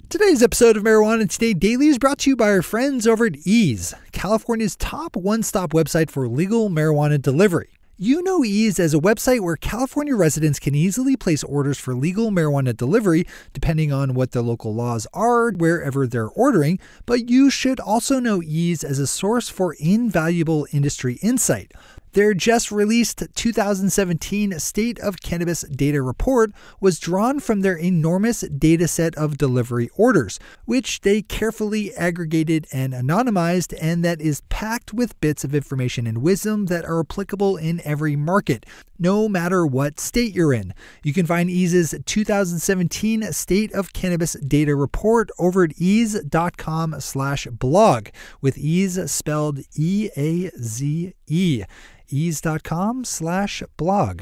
Today's episode of Marijuana Today Daily is brought to you by our friends over at Ease, California's top one-stop website for legal marijuana delivery. You know Ease as a website where California residents can easily place orders for legal marijuana delivery depending on what the local laws are wherever they're ordering, but you should also know Ease as a source for invaluable industry insight. Their just released 2017 State of Cannabis Data Report was drawn from their enormous data set of delivery orders, which they carefully aggregated and anonymized, and that is packed with bits of information and wisdom that are applicable in every market, no matter what state you're in. You can find Ease's 2017 State of Cannabis Data Report over at ease.com/blog, with Ease spelled E-A-Z-E. ease.com/blog.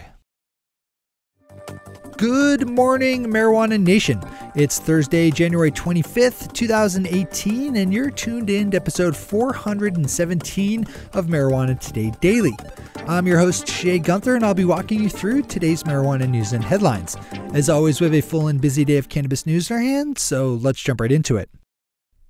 Good morning, Marijuana Nation. It's Thursday, January 25th, 2018, and you're tuned in to episode 417 of Marijuana Today Daily. I'm your host, Shay Gunther, and I'll be walking you through today's marijuana news and headlines. As always, we have a full and busy day of cannabis news in our hands, so let's jump right into it.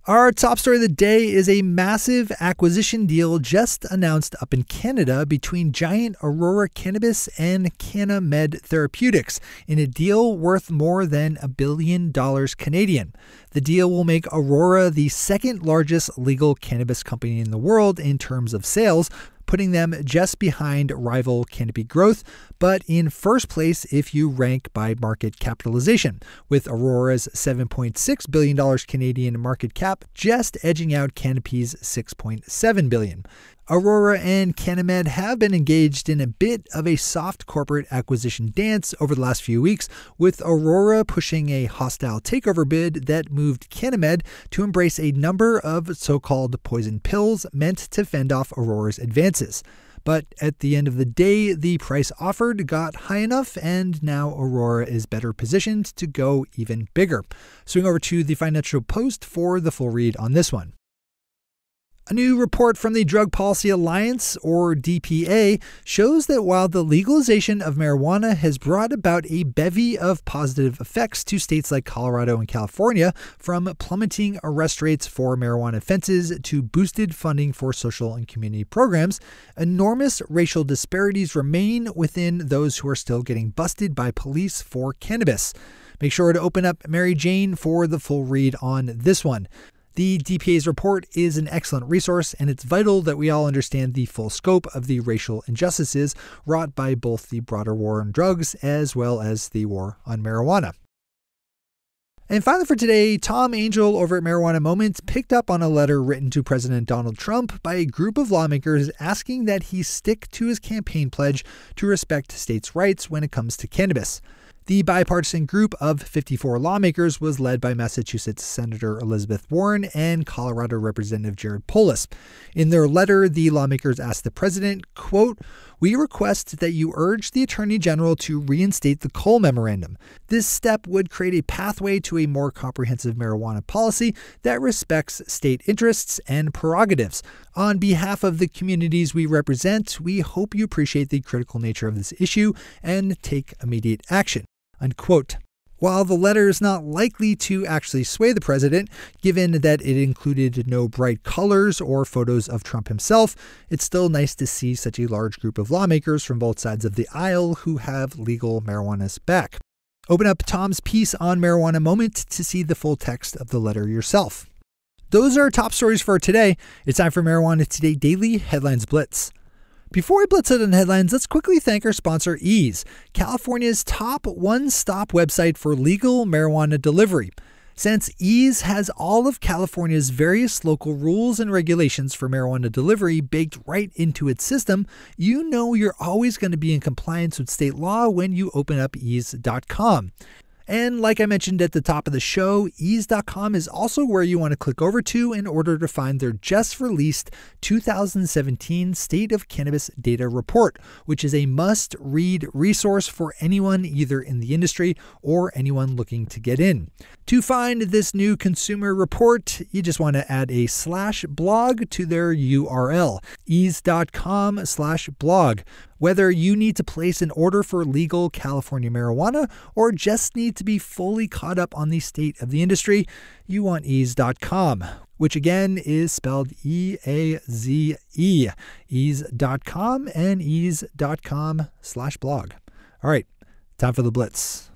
Our top story of the day is a massive acquisition deal just announced up in Canada between giant Aurora Cannabis and CanniMed Therapeutics in a deal worth more than $1 billion Canadian. The deal will make Aurora the second largest legal cannabis company in the world in terms of sales, putting them just behind rival Canopy Growth, but in first place if you rank by market capitalization, with Aurora's $7.6 billion Canadian market cap just edging out Canopy's $6.7 billion. Aurora and CanniMed have been engaged in a bit of a soft corporate acquisition dance over the last few weeks, with Aurora pushing a hostile takeover bid that moved CanniMed to embrace a number of so-called poison pills meant to fend off Aurora's advances. But at the end of the day, the price offered got high enough, and now Aurora is better positioned to go even bigger. Swing over to the Financial Post for the full read on this one. A new report from the Drug Policy Alliance, or DPA, shows that while the legalization of marijuana has brought about a bevy of positive effects to states like Colorado and California, from plummeting arrest rates for marijuana offenses to boosted funding for social and community programs, enormous racial disparities remain within those who are still getting busted by police for cannabis. Make sure to open up Mary Jane for the full read on this one. The DPA's report is an excellent resource, and it's vital that we all understand the full scope of the racial injustices wrought by both the broader war on drugs as well as the war on marijuana. And finally for today, Tom Angel over at Marijuana Moments picked up on a letter written to President Donald Trump by a group of lawmakers asking that he stick to his campaign pledge to respect states' rights when it comes to cannabis. The bipartisan group of 54 lawmakers was led by Massachusetts Senator Elizabeth Warren and Colorado Representative Jared Polis. In their letter, the lawmakers asked the president, quote, "We request that you urge the Attorney General to reinstate the Cole Memorandum. This step would create a pathway to a more comprehensive marijuana policy that respects state interests and prerogatives. On behalf of the communities we represent, we hope you appreciate the critical nature of this issue and take immediate action." Unquote. While the letter is not likely to actually sway the president, given that it included no bright colors or photos of Trump himself, it's still nice to see such a large group of lawmakers from both sides of the aisle who have legal marijuana's back. Open up Tom's piece on Marijuana Moment to see the full text of the letter yourself. Those are our top stories for today. It's time for Marijuana Today Daily Headlines Blitz. Before we blitz out on headlines, let's quickly thank our sponsor, Ease, California's top one-stop website for legal marijuana delivery. Since Ease has all of California's various local rules and regulations for marijuana delivery baked right into its system, you know you're always going to be in compliance with state law when you open up ease.com. And like I mentioned at the top of the show, ease.com is also where you want to click over to in order to find their just released 2017 State of Cannabis Data Report, which is a must-read resource for anyone either in the industry or anyone looking to get in. To find this new consumer report, you just want to add a /blog to their URL, ease.com/blog. Whether you need to place an order for legal California marijuana or just need to be fully caught up on the state of the industry, you want ease.com, which again is spelled E-A-Z-E, ease.com and ease.com/blog. All right, time for the Blitz.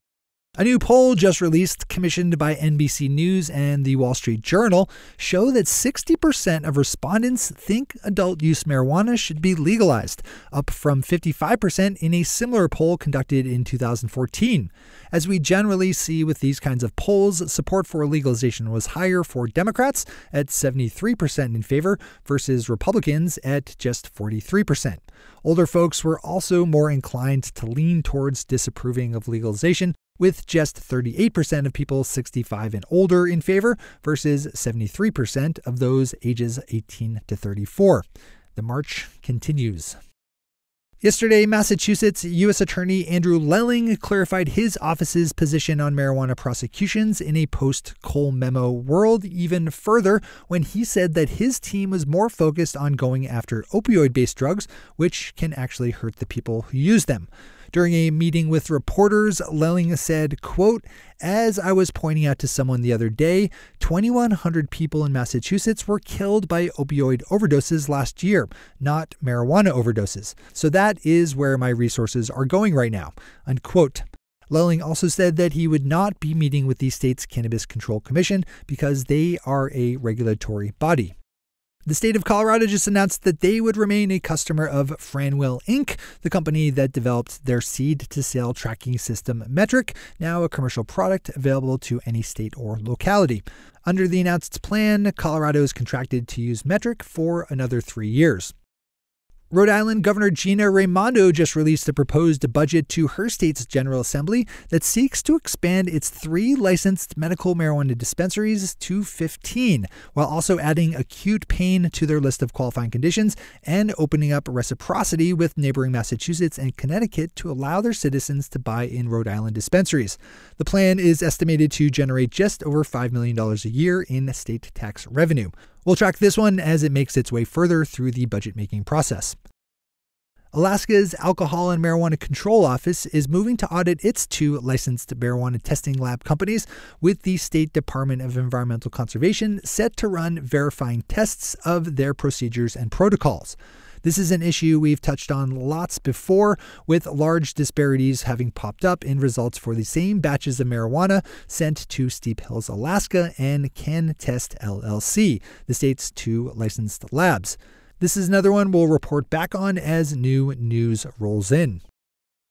A new poll just released, commissioned by NBC News and the Wall Street Journal, show that 60% of respondents think adult use marijuana should be legalized, up from 55% in a similar poll conducted in 2014. As we generally see with these kinds of polls, support for legalization was higher for Democrats at 73% in favor versus Republicans at just 43%. Older folks were also more inclined to lean towards disapproving of legalization, with just 38% of people 65 and older in favor versus 73% of those ages 18 to 34. The march continues. Yesterday, Massachusetts U.S. Attorney Andrew Lelling clarified his office's position on marijuana prosecutions in a post-Cole memo world even further when he said that his team was more focused on going after opioid-based drugs, which can actually hurt the people who use them. During a meeting with reporters, Lelling said, quote, "As I was pointing out to someone the other day, 2,100 people in Massachusetts were killed by opioid overdoses last year, not marijuana overdoses. So that is where my resources are going right now," unquote. Lelling also said that he would not be meeting with the state's Cannabis Control Commission because they are a regulatory body. The state of Colorado just announced that they would remain a customer of Franwell Inc., the company that developed their seed-to-sale tracking system METRC, now a commercial product available to any state or locality. Under the announced plan, Colorado is contracted to use METRC for another 3 years. Rhode Island Governor Gina Raimondo just released a proposed budget to her state's General Assembly that seeks to expand its 3 licensed medical marijuana dispensaries to 15, while also adding acute pain to their list of qualifying conditions and opening up reciprocity with neighboring Massachusetts and Connecticut to allow their citizens to buy in Rhode Island dispensaries. The plan is estimated to generate just over $5 million a year in state tax revenue. We'll track this one as it makes its way further through the budget-making process. Alaska's Alcohol and Marijuana Control Office is moving to audit its 2 licensed marijuana testing lab companies, with the State Department of Environmental Conservation set to run verifying tests of their procedures and protocols. This is an issue we've touched on lots before, with large disparities having popped up in results for the same batches of marijuana sent to Steep Hills, Alaska, and CanTest LLC, the state's 2 licensed labs. This is another one we'll report back on as new news rolls in.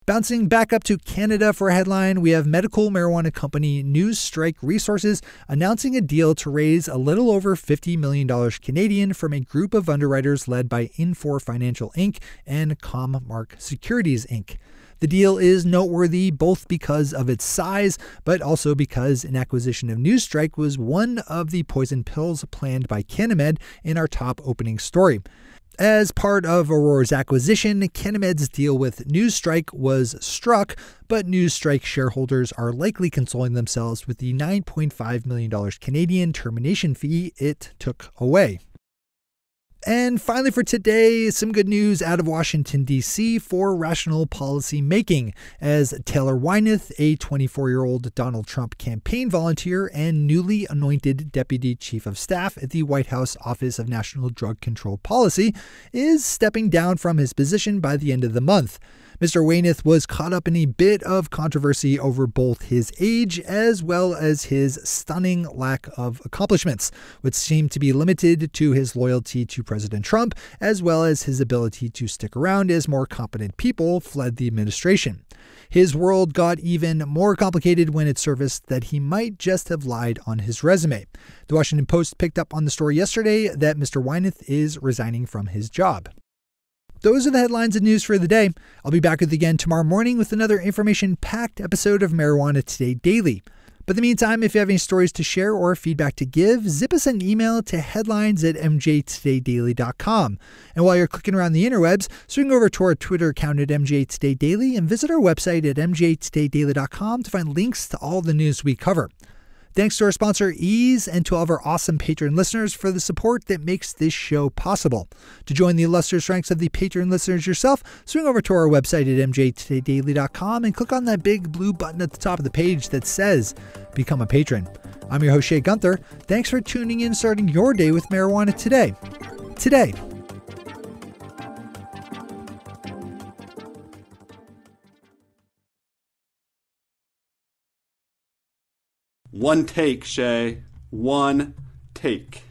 Bouncing back up to Canada for a headline, we have medical marijuana company Newsstrike Resources announcing a deal to raise a little over $50 million Canadian from a group of underwriters led by Infor Financial Inc. and Commark Securities Inc. The deal is noteworthy both because of its size, but also because an acquisition of Newsstrike was one of the poison pills planned by CanniMed in our top opening story. As part of Aurora's acquisition, CanniMed's deal with Newsstrike was struck, but Newsstrike shareholders are likely consoling themselves with the $9.5 million Canadian termination fee it took away. And finally for today, some good news out of Washington, D.C. for rational policy making, as Taylor Wyneth, a 24-year-old Donald Trump campaign volunteer and newly anointed Deputy Chief of Staff at the White House Office of National Drug Control Policy, is stepping down from his position by the end of the month. Mr. Wyneth was caught up in a bit of controversy over both his age as well as his stunning lack of accomplishments, which seemed to be limited to his loyalty to President Trump, as well as his ability to stick around as more competent people fled the administration. His world got even more complicated when it surfaced that he might just have lied on his resume. The Washington Post picked up on the story yesterday that Mr. Wyneth is resigning from his job. Those are the headlines and news for the day. I'll be back with you again tomorrow morning with another information-packed episode of Marijuana Today Daily. But in the meantime, if you have any stories to share or feedback to give, zip us an email to headlines@mjtodaydaily.com. And while you're clicking around the interwebs, swing over to our Twitter account at mjtodaydaily and visit our website at mjtodaydaily.com to find links to all the news we cover. Thanks to our sponsor, Ease, and to all of our awesome Patreon listeners for the support that makes this show possible. To join the illustrious ranks of the Patreon listeners yourself, swing over to our website at mjtodaydaily.com and click on that big blue button at the top of the page that says Become a Patron. I'm your host, Shay Gunther. Thanks for tuning in, starting your day with marijuana today. Today. One take, Shay. One take.